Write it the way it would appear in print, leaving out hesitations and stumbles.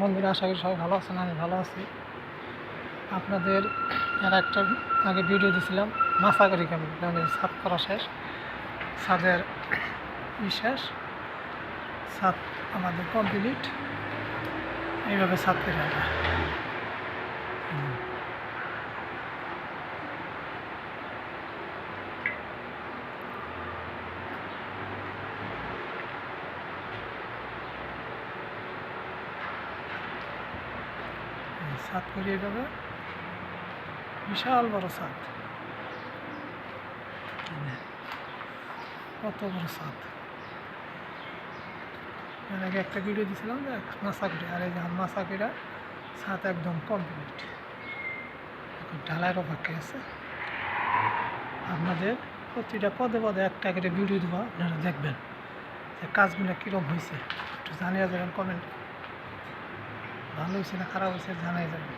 বন্ধুরা, আশা করি সবাই ভালো আছেন। আমি ভালো আছি। আপনাদের একটা আগে ভিডিও দিয়েছিলাম মাসাকারি কেমন, আমাদের ছাদ করা শেষ, ছাদের শেষ, ছাদ আমাদের কমপ্লিট। এইভাবে ছাদ করে হবে। ছাদ করে এইভাবে বিশাল বড় ছাদ, কত বড় ছাদ। এর আগে একটা ভিডিও দিয়েছিলাম যে মাসাকারি, আর এই যে মাসাকারিরা ছাদ একদম কমপ্লিট, এখন ঢালাইয়ের অপেক্ষায় আছে। আপনাদের প্রতিটা পদে পদে একটা করে ভিডিও দেবো, আপনারা দেখবেন যে কাজগুলো কীরকম হয়েছে, একটু জানিয়ে যাবেন কমেন্ট। ভালো হয়েছে না খারাপ হয়েছে জানিয়ে যাবেন।